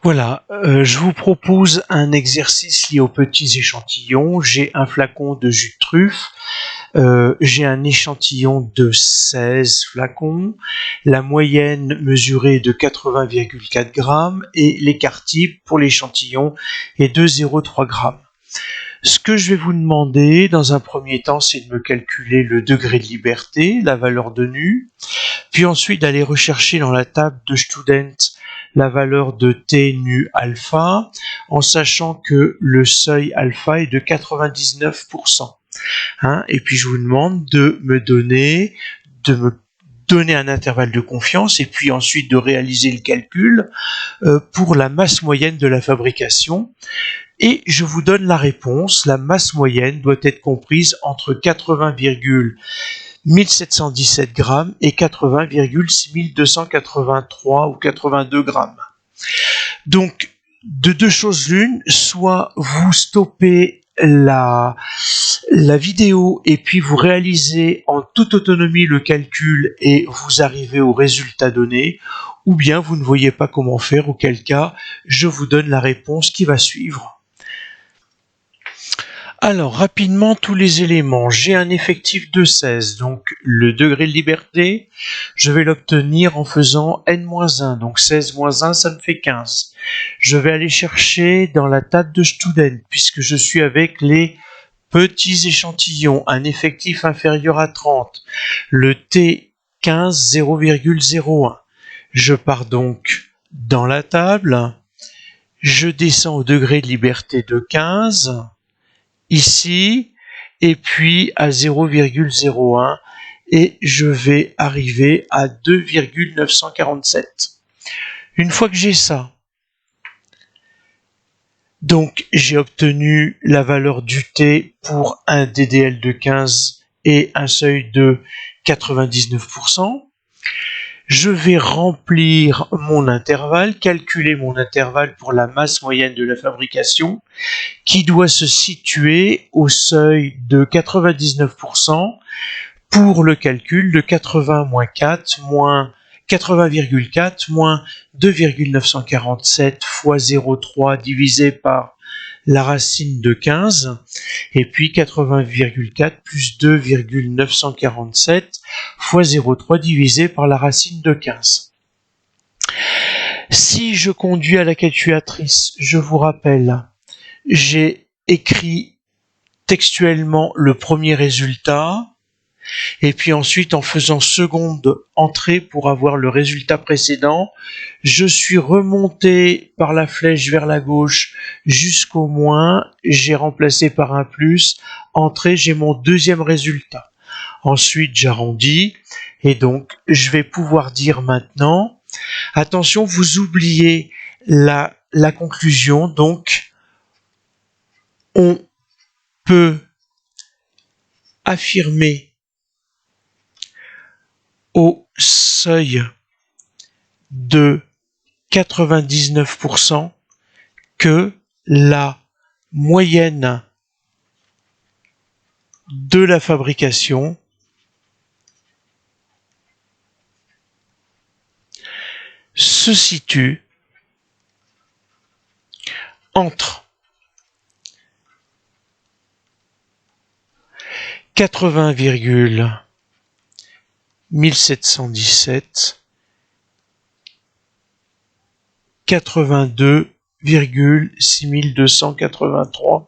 Voilà, je vous propose un exercice lié aux petits échantillons. J'ai un flacon de jus de truffe, j'ai un échantillon de 16 flacons, la moyenne mesurée est de 80,4 grammes et l'écart type pour l'échantillon est de 0,3 grammes. Ce que je vais vous demander dans un premier temps, c'est de me calculer le degré de liberté, la valeur de nu, puis ensuite d'aller rechercher dans la table de Student la valeur de T nu alpha, en sachant que le seuil alpha est de 99%. Et puis je vous demande de me donner un intervalle de confiance et puis ensuite de réaliser le calcul pour la masse moyenne de la fabrication. Et je vous donne la réponse. La masse moyenne doit être comprise entre 80,1717 grammes et 80,6283 ou 82 grammes. Donc, de deux choses l'une, soit vous stoppez la vidéo et puis vous réalisez en toute autonomie le calcul et vous arrivez au résultat donné, ou bien vous ne voyez pas comment faire, auquel cas je vous donne la réponse qui va suivre. Alors, rapidement, tous les éléments. J'ai un effectif de 16, donc le degré de liberté, je vais l'obtenir en faisant n-1, donc 16 moins 1, ça me fait 15. Je vais aller chercher dans la table de Student, puisque je suis avec les petits échantillons, un effectif inférieur à 30, le T15 0,01. Je pars donc dans la table, je descends au degré de liberté de 15, ici, et puis à 0,01, et je vais arriver à 2,947. Une fois que j'ai ça, donc j'ai obtenu la valeur du T pour un DDL de 15 et un seuil de 99%. Je vais remplir mon intervalle, calculer mon intervalle pour la masse moyenne de la fabrication, qui doit se situer au seuil de 99% pour le calcul de 80,4 moins 2,947 fois 0,3 divisé par la racine de 15, et puis 80,4 plus 2,947 fois 0,3 divisé par la racine de 15. Si je conduis à la calculatrice, je vous rappelle, j'ai écrit textuellement le premier résultat, et puis ensuite en faisant seconde entrée pour avoir le résultat précédent, je suis remonté par la flèche vers la gauche jusqu'au moins, j'ai remplacé par un plus, entrée, j'ai mon deuxième résultat. Ensuite j'arrondis, et donc je vais pouvoir dire maintenant, attention, vous oubliez la conclusion, donc on peut affirmer au seuil de 99% que la moyenne de la fabrication se situe entre 80,1717 82,6283.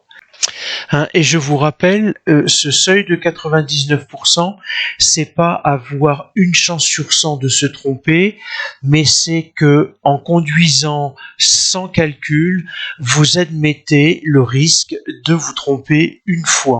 Et je vous rappelle, ce seuil de 99%, c'est pas avoir une chance sur 100 de se tromper, mais c'est que en conduisant sans calcul, vous admettez le risque de vous tromper une fois.